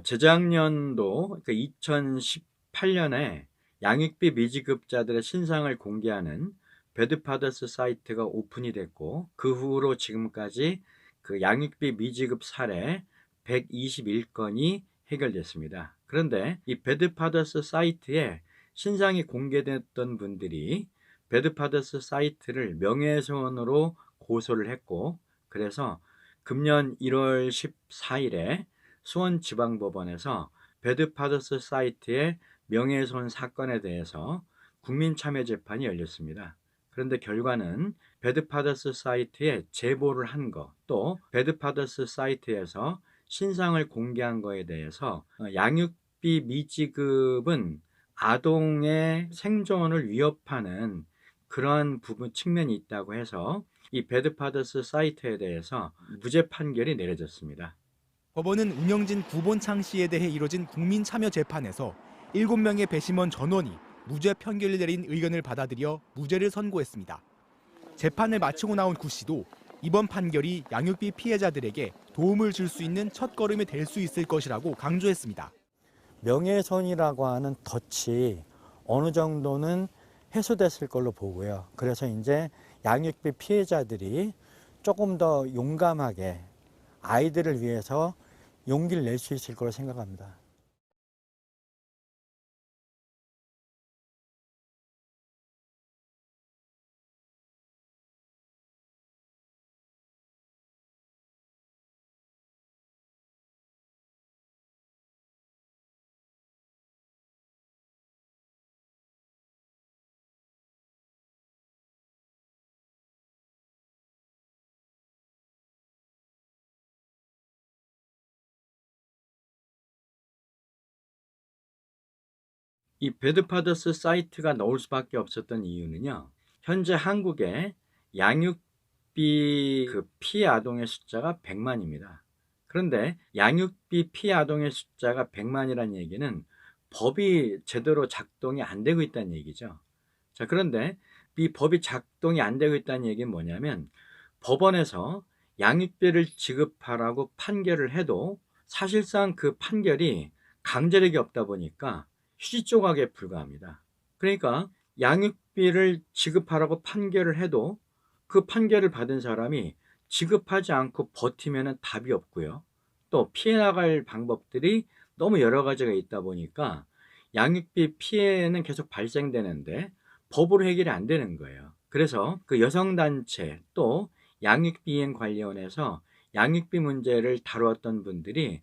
재작년도 2018년에 양육비 미지급자들의 신상을 공개하는 배드파더스 사이트가 오픈이 됐고, 그 후로 지금까지 그 양육비 미지급 사례 121건이 해결됐습니다. 그런데 이 배드파더스 사이트에 신상이 공개됐던 분들이 배드파더스 사이트를 명예훼손으로 고소를 했고, 그래서 금년 1월 14일에 수원지방법원에서 배드파더스 사이트의 명예훼손 사건에 대해서 국민참여재판이 열렸습니다. 그런데 결과는 배드파더스 사이트에 제보를 한 거, 또 배드파더스 사이트에서 신상을 공개한 거에 대해서 양육비 미지급은 아동의 생존을 위협하는 그러한 부분 측면이 있다고 해서 이 배드파더스 사이트에 대해서 무죄 판결이 내려졌습니다. 법원은 운영진 구본창 씨에 대해 이뤄진 국민참여재판에서 7명의 배심원 전원이 무죄 판결을 내린 의견을 받아들여 무죄를 선고했습니다. 재판을 마치고 나온 구 씨도 이번 판결이 양육비 피해자들에게 도움을 줄 수 있는 첫걸음이 될 수 있을 것이라고 강조했습니다. 명예훼손이라고 하는 덫이 어느 정도는 해소됐을 걸로 보고요. 그래서 이제 양육비 피해자들이 조금 더 용감하게 아이들을 위해서 용기를 낼 수 있을 거로 생각합니다. 이 배드파더스 사이트가 나올 수밖에 없었던 이유는요. 현재 한국에 양육비 피해 아동의 숫자가 100만입니다. 그런데 양육비 피해 아동의 숫자가 100만이라는 얘기는 법이 제대로 작동이 안 되고 있다는 얘기죠. 자, 그런데 이 법이 작동이 안 되고 있다는 얘기는 뭐냐면, 법원에서 양육비를 지급하라고 판결을 해도 사실상 그 판결이 강제력이 없다 보니까 휴지 조각에 불과합니다. 그러니까 양육비를 지급하라고 판결을 해도 그 판결을 받은 사람이 지급하지 않고 버티면 답이 없고요. 또 피해 나갈 방법들이 너무 여러 가지가 있다 보니까 양육비 피해는 계속 발생되는데 법으로 해결이 안 되는 거예요. 그래서 그 여성단체 또 양육비행관리원에서 양육비 문제를 다루었던 분들이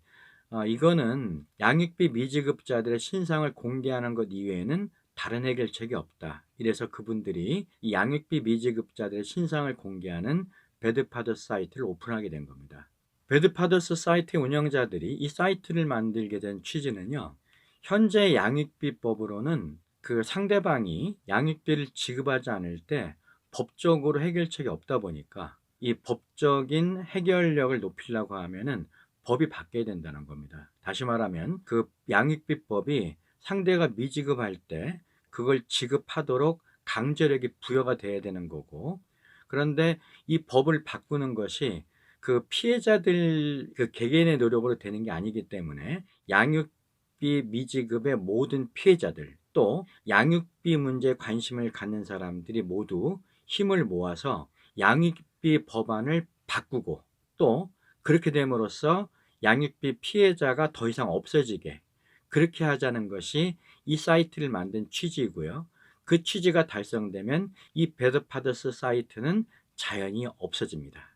이거는 양육비 미지급자들의 신상을 공개하는 것 이외에는 다른 해결책이 없다. 이래서 그분들이 이 양육비 미지급자들의 신상을 공개하는 배드파더스 사이트를 오픈하게 된 겁니다. 배드파더스 사이트 운영자들이 이 사이트를 만들게 된 취지는요. 현재 양육비법으로는 그 상대방이 양육비를 지급하지 않을 때 법적으로 해결책이 없다 보니까 이 법적인 해결력을 높이려고 하면은 법이 바뀌어야 된다는 겁니다. 다시 말하면 그 양육비법이 상대가 미지급할 때 그걸 지급하도록 강제력이 부여가 돼야 되는 거고, 그런데 이 법을 바꾸는 것이 그 피해자들 그 개개인의 노력으로 되는 게 아니기 때문에 양육비 미지급의 모든 피해자들 또 양육비 문제에 관심을 갖는 사람들이 모두 힘을 모아서 양육비 법안을 바꾸고, 또 그렇게 됨으로써 양육비 피해자가 더 이상 없어지게 그렇게 하자는 것이 이 사이트를 만든 취지이고요. 그 취지가 달성되면 이 배드파더스 사이트는 자연히 없어집니다.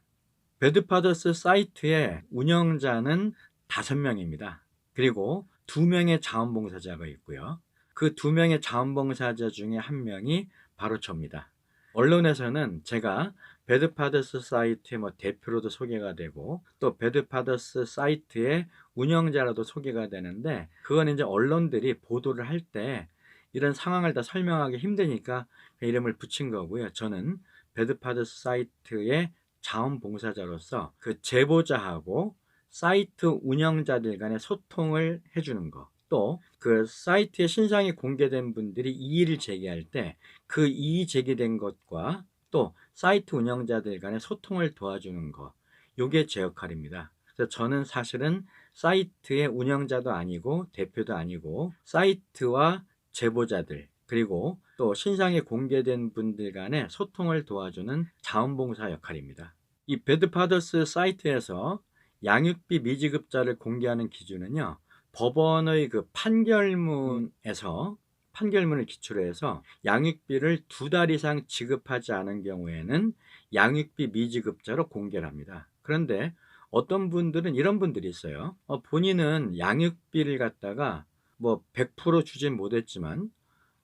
배드파더스 사이트의 운영자는 5명입니다. 그리고 2명의 자원봉사자가 있고요. 그 2명의 자원봉사자 중에 1명이 바로 저입니다. 언론에서는 제가 배드파더스 사이트의 대표로도 소개가 되고 또 배드파더스 사이트의 운영자로도 소개가 되는데, 그건 이제 언론들이 보도를 할 때 이런 상황을 다 설명하기 힘드니까 이름을 붙인 거고요. 저는 배드파더스 사이트의 자원봉사자로서 그 제보자하고 사이트 운영자들 간의 소통을 해주는 거, 또 그 사이트에 신상이 공개된 분들이 이의를 제기할 때 그 이의 제기된 것과 또 사이트 운영자들 간의 소통을 도와주는 거, 이게 제 역할입니다. 그래서 저는 사실은 사이트의 운영자도 아니고 대표도 아니고 사이트와 제보자들 그리고 또 신상이 공개된 분들 간의 소통을 도와주는 자원봉사 역할입니다. 이 배드파더스 사이트에서 양육비 미지급자를 공개하는 기준은요, 법원의 그 판결문을 기초로 해서 양육비를 2달 이상 지급하지 않은 경우에는 양육비 미지급자로 공개를 합니다. 그런데 어떤 분들은 이런 분들이 있어요. 본인은 양육비를 갖다가 뭐 100% 주진 못했지만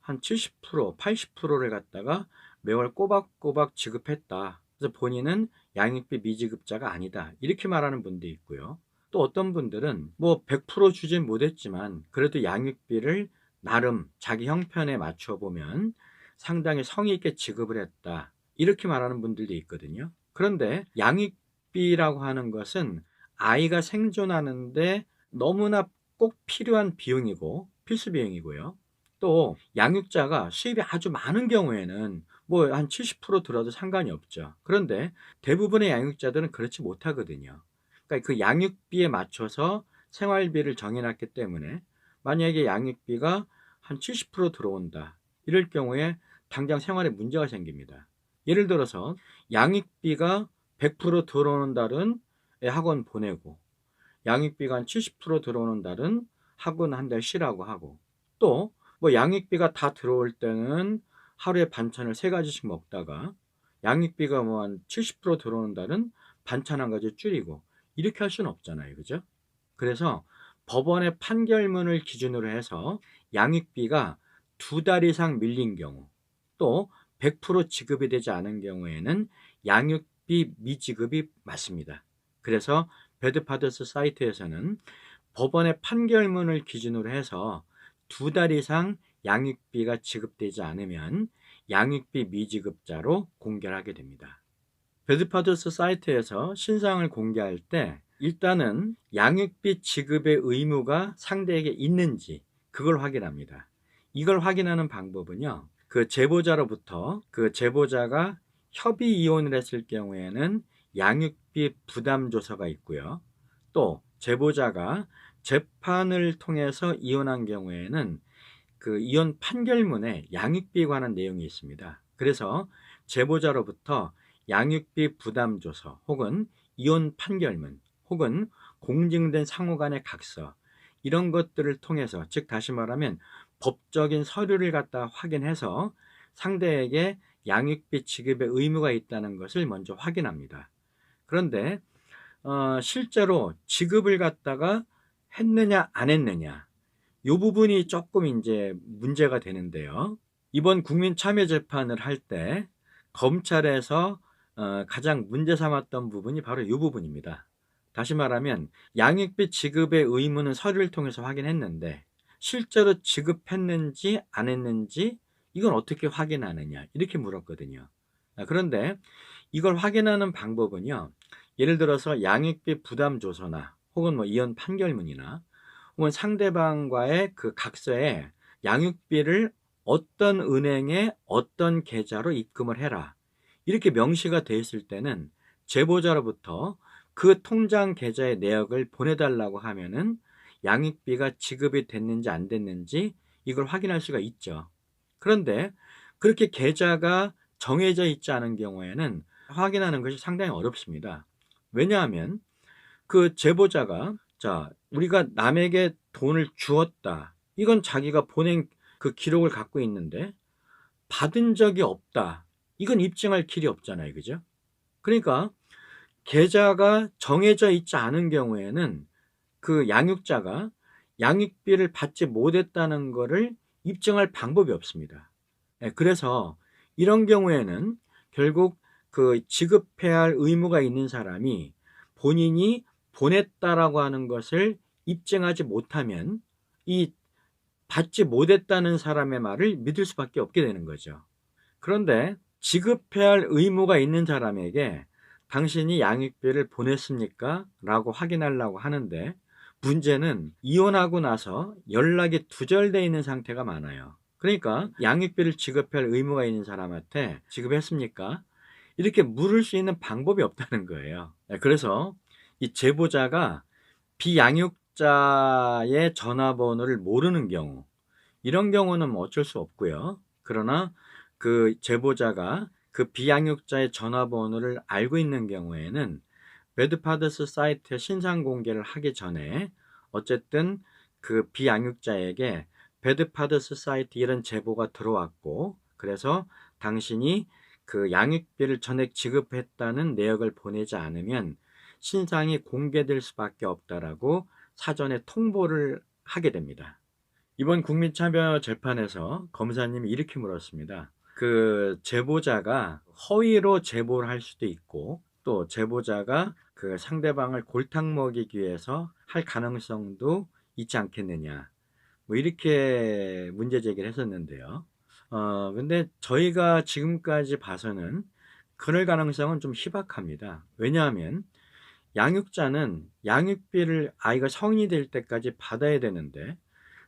한 70%, 80%를 갖다가 매월 꼬박꼬박 지급했다. 그래서 본인은 양육비 미지급자가 아니다. 이렇게 말하는 분도 있고요. 또 어떤 분들은 뭐 100% 주진 못했지만 그래도 양육비를 나름 자기 형편에 맞춰 보면 상당히 성의 있게 지급을 했다. 이렇게 말하는 분들도 있거든요. 그런데 양육비라고 하는 것은 아이가 생존하는데 너무나 꼭 필요한 비용이고 필수 비용이고요. 또 양육자가 수입이 아주 많은 경우에는 뭐 한 70% 들어도 상관이 없죠. 그런데 대부분의 양육자들은 그렇지 못하거든요. 그러니까 그 양육비에 맞춰서 생활비를 정해놨기 때문에 만약에 양육비가 한 70% 들어온다. 이럴 경우에 당장 생활에 문제가 생깁니다. 예를 들어서 양육비가 100% 들어오는 달은 학원 보내고 양육비가 한 70% 들어오는 달은 학원 한 달 쉬라고 하고 또 뭐 양육비가 다 들어올 때는 하루에 반찬을 3가지씩 먹다가 양육비가 뭐 한 70% 들어오는 달은 반찬 한 가지 줄이고 이렇게 할 수는 없잖아요. 그죠? 그래서 법원의 판결문을 기준으로 해서 양육비가 2달 이상 밀린 경우 또 100% 지급이 되지 않은 경우에는 양육비 미지급이 맞습니다. 그래서 배드파더스 사이트에서는 법원의 판결문을 기준으로 해서 2달 이상 양육비가 지급되지 않으면 양육비 미지급자로 공개를 하게 됩니다. 배드파더스 사이트에서 신상을 공개할 때 일단은 양육비 지급의 의무가 상대에게 있는지 그걸 확인합니다. 이걸 확인하는 방법은요, 그 제보자로부터 그 제보자가 협의 이혼을 했을 경우에는 양육비 부담조서가 있고요. 또 제보자가 재판을 통해서 이혼한 경우에는 그 이혼 판결문에 양육비에 관한 내용이 있습니다. 그래서 제보자로부터 양육비 부담조서 혹은 이혼 판결문 혹은 공증된 상호간의 각서 이런 것들을 통해서 즉 다시 말하면 법적인 서류를 갖다 확인해서 상대에게 양육비 지급의 의무가 있다는 것을 먼저 확인합니다. 그런데 실제로 지급을 갖다가 했느냐 안 했느냐 이 부분이 조금 이제 문제가 되는데요. 이번 국민참여재판을 할 때 검찰에서 가장 문제 삼았던 부분이 바로 이 부분입니다. 다시 말하면 양육비 지급의 의무는 서류를 통해서 확인했는데 실제로 지급했는지 안 했는지 이건 어떻게 확인하느냐 이렇게 물었거든요. 그런데 이걸 확인하는 방법은요. 예를 들어서 양육비 부담조서나 혹은 뭐 이혼 판결문이나 혹은 상대방과의 그 각서에 양육비를 어떤 은행에 어떤 계좌로 입금을 해라 이렇게 명시가 되어 있을 때는 제보자로부터 그 통장 계좌의 내역을 보내달라고 하면은 양육비가 지급이 됐는지 안 됐는지 이걸 확인할 수가 있죠. 그런데 그렇게 계좌가 정해져 있지 않은 경우에는 확인하는 것이 상당히 어렵습니다. 왜냐하면 그 제보자가 우리가 남에게 돈을 주었다. 이건 자기가 보낸 그 기록을 갖고 있는데 받은 적이 없다. 이건 입증할 길이 없잖아요. 그죠? 그러니까 계좌가 정해져 있지 않은 경우에는 그 양육자가 양육비를 받지 못했다는 것을 입증할 방법이 없습니다. 그래서 이런 경우에는 결국 그 지급해야 할 의무가 있는 사람이 본인이 보냈다라고 하는 것을 입증하지 못하면 이 받지 못했다는 사람의 말을 믿을 수밖에 없게 되는 거죠. 그런데 지급해야 할 의무가 있는 사람에게 당신이 양육비를 보냈습니까? 라고 확인하려고 하는데 문제는 이혼하고 나서 연락이 두절되어 있는 상태가 많아요. 그러니까 양육비를 지급할 의무가 있는 사람한테 지급했습니까? 이렇게 물을 수 있는 방법이 없다는 거예요. 그래서 이 제보자가 비양육 양육자의 전화번호를 모르는 경우, 이런 경우는 뭐 어쩔 수 없고요. 그러나 그 제보자가 그 비양육자의 전화번호를 알고 있는 경우에는 배드파더스 사이트에 신상 공개를 하기 전에 어쨌든 그 비양육자에게 배드파더스 사이트 이런 제보가 들어왔고, 그래서 당신이 그 양육비를 전액 지급했다는 내역을 보내지 않으면 신상이 공개될 수밖에 없다라고 사전에 통보를 하게 됩니다. 이번 국민참여재판에서 검사님이 이렇게 물었습니다. 그 제보자가 허위로 제보를 할 수도 있고, 또 제보자가 그 상대방을 골탕 먹이기 위해서 할 가능성도 있지 않겠느냐, 뭐 이렇게 문제 제기를 했었는데요. 근데 저희가 지금까지 봐서는 그럴 가능성은 좀 희박합니다. 왜냐하면 양육자는 양육비를 아이가 성인이 될 때까지 받아야 되는데,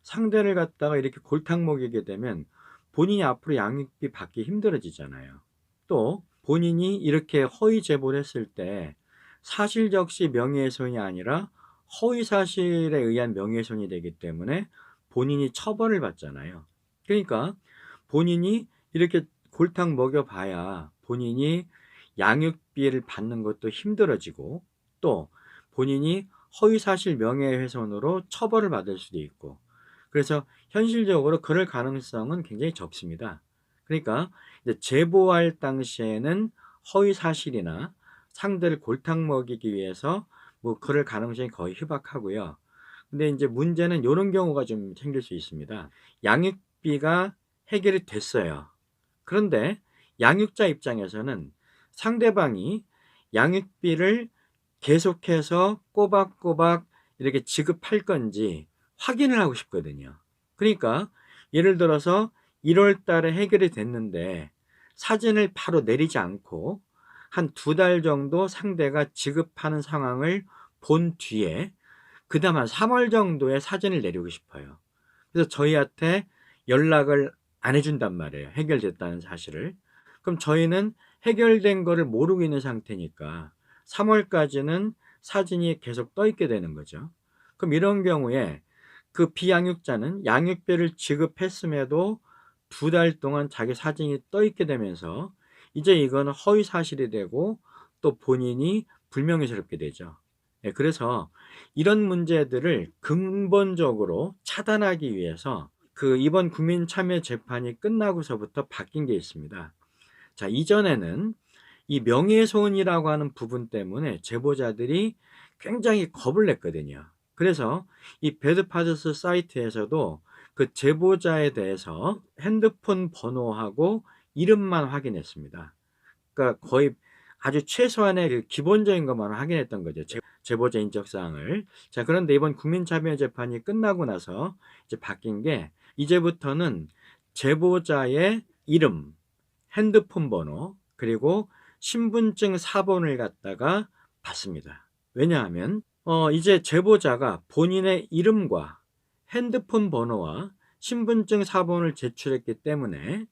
상대를 갖다가 이렇게 골탕 먹이게 되면 본인이 앞으로 양육비 받기 힘들어지잖아요. 또 본인이 이렇게 허위 제보를 했을 때 사실적시 명예훼손이 아니라 허위 사실에 의한 명예훼손이 되기 때문에 본인이 처벌을 받잖아요. 그러니까 본인이 이렇게 골탕 먹여봐야 본인이 양육비를 받는 것도 힘들어지고, 또 본인이 허위사실 명예훼손으로 처벌을 받을 수도 있고, 그래서 현실적으로 그럴 가능성은 굉장히 적습니다. 그러니까 이제 제보할 당시에는 허위사실이나 상대를 골탕 먹이기 위해서 뭐 그럴 가능성이 거의 희박하고요. 근데 이제 문제는 이런 경우가 좀 생길 수 있습니다. 양육비가 해결이 됐어요. 그런데 양육자 입장에서는 상대방이 양육비를 계속해서 꼬박꼬박 이렇게 지급할 건지 확인을 하고 싶거든요. 그러니까 예를 들어서 1월 달에 해결이 됐는데 사진을 바로 내리지 않고 한 2달 정도 상대가 지급하는 상황을 본 뒤에 그다음 한 3월 정도에 사진을 내리고 싶어요. 그래서 저희한테 연락을 안 해준단 말이에요. 해결됐다는 사실을. 그럼 저희는 해결된 거를 모르고 있는 상태니까 3월까지는 사진이 계속 떠 있게 되는 거죠. 그럼 이런 경우에 그 비양육자는 양육비를 지급했음에도 2달 동안 자기 사진이 떠 있게 되면서 이제 이거는 허위 사실이 되고 또 본인이 불명예스럽게 되죠. 그래서 이런 문제들을 근본적으로 차단하기 위해서 그 이번 국민참여재판이 끝나고서부터 바뀐 게 있습니다. 자, 이전에는 이 명예훼손이라고 하는 부분 때문에 제보자들이 굉장히 겁을 냈거든요. 그래서 이 배드파더스 사이트에서도 그 제보자에 대해서 핸드폰 번호하고 이름만 확인했습니다. 그러니까 거의 아주 최소한의 그 기본적인 것만 확인했던 거죠. 제보자 인적사항을. 자, 그런데 이번 국민참여재판이 끝나고 나서 이제 바뀐 게, 이제부터는 제보자의 이름, 핸드폰 번호, 그리고 신분증 사본을 갖다가 받습니다. 왜냐하면 이제 제보자가 본인의 이름과 핸드폰 번호와 신분증 사본을 제출했기 때문에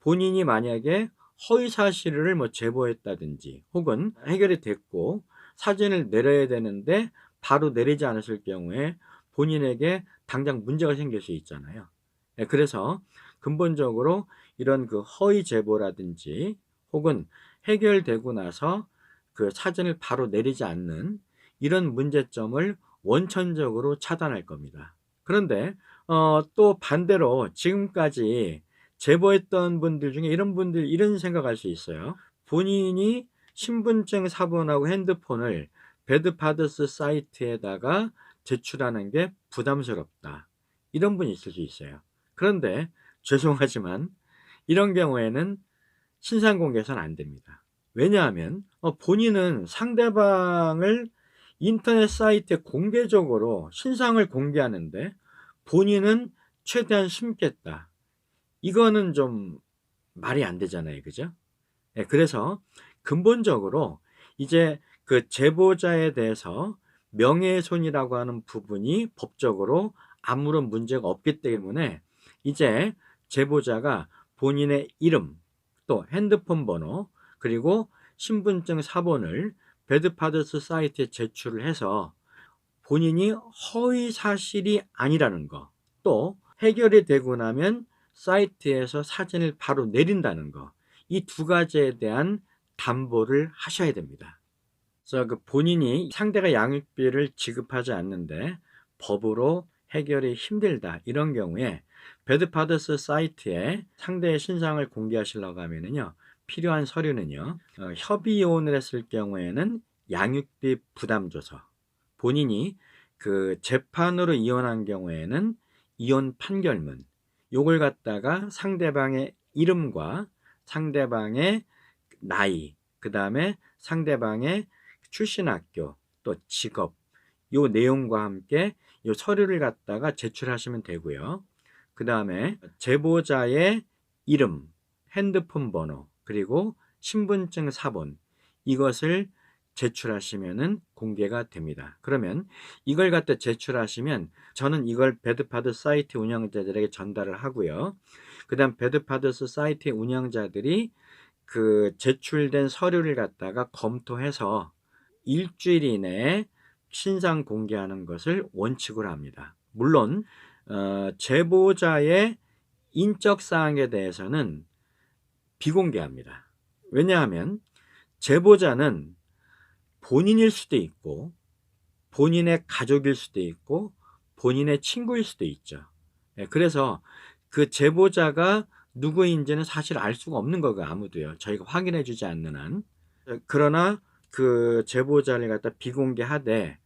본인이 만약에 허위 사실을 뭐 제보했다든지 혹은 해결이 됐고 사진을 내려야 되는데 바로 내리지 않았을 경우에 본인에게 당장 문제가 생길 수 있잖아요. 그래서 근본적으로 이런 그 허위 제보라든지 혹은 해결되고 나서 그 사진을 바로 내리지 않는 이런 문제점을 원천적으로 차단할 겁니다. 그런데 또 반대로 지금까지 제보했던 분들 중에 이런 분들 이런 생각할 수 있어요. 본인이 신분증 사본하고 핸드폰을 배드파더스 사이트에다가 제출하는 게 부담스럽다, 이런 분이 있을 수 있어요. 그런데 죄송하지만 이런 경우에는 신상 공개해서는 안 됩니다. 왜냐하면 본인은 상대방을 인터넷 사이트에 공개적으로 신상을 공개하는데 본인은 최대한 숨겠다, 이거는 좀 말이 안 되잖아요. 그죠? 그래서 근본적으로 이제 그 제보자에 대해서 명예훼손이라고 하는 부분이 법적으로 아무런 문제가 없기 때문에 이제 제보자가 본인의 이름, 또 핸드폰 번호, 그리고 신분증 사본을 배드파더스 사이트에 제출을 해서 본인이 허위 사실이 아니라는 거, 또 해결이 되고 나면 사이트에서 사진을 바로 내린다는 거, 이 두 가지에 대한 담보를 하셔야 됩니다. 그래서 그 본인이 상대가 양육비를 지급하지 않는데 법으로 해결이 힘들다, 이런 경우에 배드파더스 사이트에 상대의 신상을 공개하시려고 하면은요, 필요한 서류는요, 협의 이혼을 했을 경우에는 양육비 부담조서, 본인이 그 재판으로 이혼한 경우에는 이혼 판결문, 요걸 갖다가 상대방의 이름과 상대방의 나이, 그 다음에 상대방의 출신 학교, 또 직업, 요 내용과 함께 요 서류를 갖다가 제출하시면 되고요. 그 다음에 제보자의 이름, 핸드폰 번호, 그리고 신분증 사본, 이것을 제출하시면은 공개가 됩니다. 그러면 이걸 갖다 제출하시면 저는 이걸 배드파더 사이트 운영자들에게 전달을 하고요. 그 다음 배드파더스 사이트 운영자들이 그 제출된 서류를 갖다가 검토해서 일주일 이내에 신상 공개하는 것을 원칙으로 합니다. 물론 제보자의 인적 사항에 대해서는 비공개합니다. 왜냐하면 제보자는 본인일 수도 있고 본인의 가족일 수도 있고 본인의 친구일 수도 있죠. 그래서 그 제보자가 누구인지는 사실 알 수가 없는 거고, 아무도요. 저희가 확인해 주지 않는 한. 그러나 그 제보자를 갖다 비공개하되,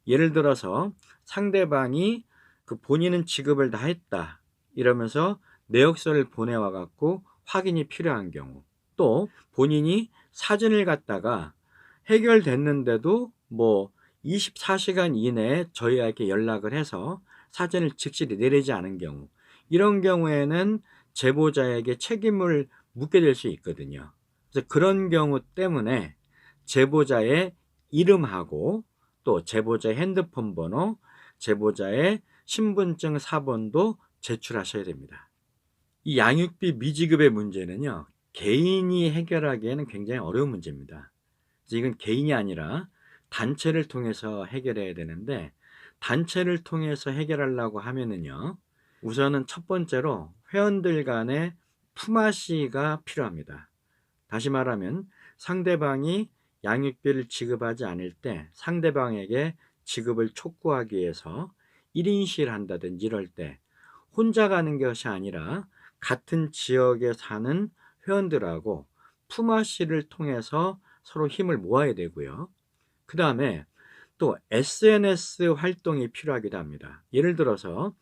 예를 들어서 상대방이 그 본인은 지급을 다 했다 이러면서 내역서를 보내와 갖고 확인이 필요한 경우, 또 본인이 사진을 갖다가 해결됐는데도 뭐 24시간 이내에 저희에게 연락을 해서 사진을 즉시 내리지 않은 경우, 이런 경우에는 제보자에게 책임을 묻게 될 수 있거든요. 그래서 그런 경우 때문에 제보자의 이름하고 또 제보자의 핸드폰 번호, 제보자의 신분증 사본도 제출하셔야 됩니다. 이 양육비 미지급의 문제는요, 개인이 해결하기에는 굉장히 어려운 문제입니다. 그래서 이건 개인이 아니라 단체를 통해서 해결해야 되는데, 단체를 통해서 해결하려고 하면은요, 우선은 첫 번째로 회원들 간의 품앗이가 필요합니다. 다시 말하면 상대방이 양육비를 지급하지 않을 때 상대방에게 지급을 촉구하기 위해서 1인 시위를 한다든지 이럴 때 혼자 가는 것이 아니라 같은 지역에 사는 회원들하고 품앗이를 통해서 서로 힘을 모아야 되고요. 그 다음에 또 SNS 활동이 필요하기도 합니다. 예를 들어서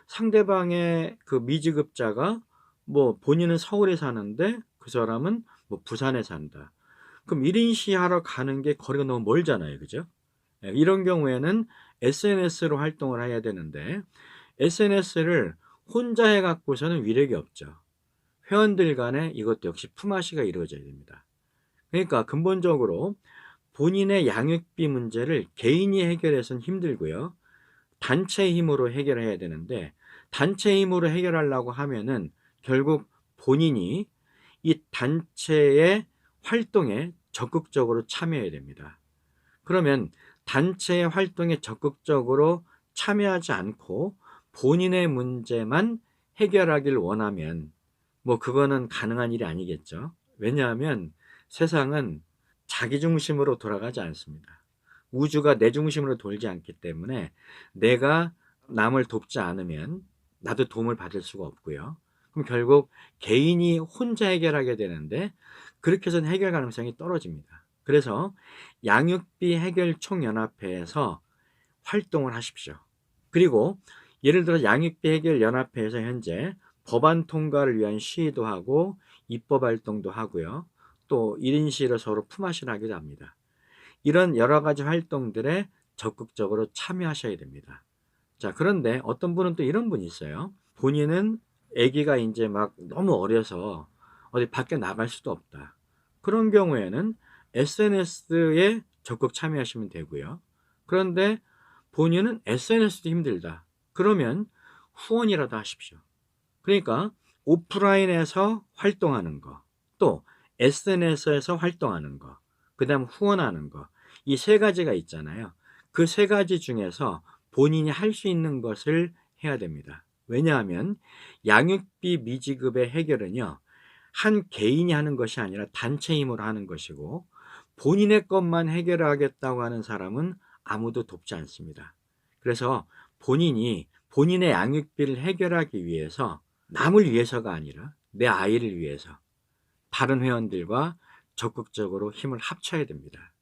상대방의 그 미지급자가 뭐 본인은 서울에 사는데 그 사람은 뭐 부산에 산다. 그럼 1인 시하러 가는 게 거리가 너무 멀잖아요. 그죠? 이런 경우에는 SNS로 활동을 해야 되는데, SNS를 혼자 해갖고서는 위력이 없죠. 회원들 간에 이것도 역시 품앗이가 이루어져야 됩니다. 그러니까 근본적으로 본인의 양육비 문제를 개인이 해결해서는 힘들고요. 단체 힘으로 해결해야 되는데, 단체 힘으로 해결하려고 하면은 결국 본인이 이 단체의 활동에 적극적으로 참여해야 됩니다. 그러면 단체의 활동에 적극적으로 참여하지 않고 본인의 문제만 해결하길 원하면 뭐 그거는 가능한 일이 아니겠죠. 왜냐하면 세상은 자기 중심으로 돌아가지 않습니다. 우주가 내 중심으로 돌지 않기 때문에 내가 남을 돕지 않으면 나도 도움을 받을 수가 없고요. 그럼 결국 개인이 혼자 해결하게 되는데, 그렇게 해서는 해결 가능성이 떨어집니다. 그래서 양육비 해결 총연합회에서 활동을 하십시오. 그리고 예를 들어 양육비 해결 연합회에서 현재 법안 통과를 위한 시위도 하고 입법 활동도 하고요. 또 1인 시위로 서로 품앗이를 하기도 합니다. 이런 여러 가지 활동들에 적극적으로 참여하셔야 됩니다. 자, 그런데 어떤 분은 또 이런 분이 있어요. 본인은 아기가 이제 막 너무 어려서 어디 밖에 나갈 수도 없다. 그런 경우에는 SNS에 적극 참여하시면 되고요. 그런데 본인은 SNS도 힘들다. 그러면 후원이라도 하십시오. 그러니까 오프라인에서 활동하는 거, 또 SNS에서 활동하는 거, 그 다음 후원하는 거, 이 세 가지가 있잖아요. 그 세 가지 중에서 본인이 할 수 있는 것을 해야 됩니다. 왜냐하면 양육비 미지급의 해결은요, 한 개인이 하는 것이 아니라 단체 힘으로 하는 것이고, 본인의 것만 해결하겠다고 하는 사람은 아무도 돕지 않습니다. 그래서 본인이 본인의 양육비를 해결하기 위해서 남을 위해서가 아니라 내 아이를 위해서 다른 회원들과 적극적으로 힘을 합쳐야 됩니다.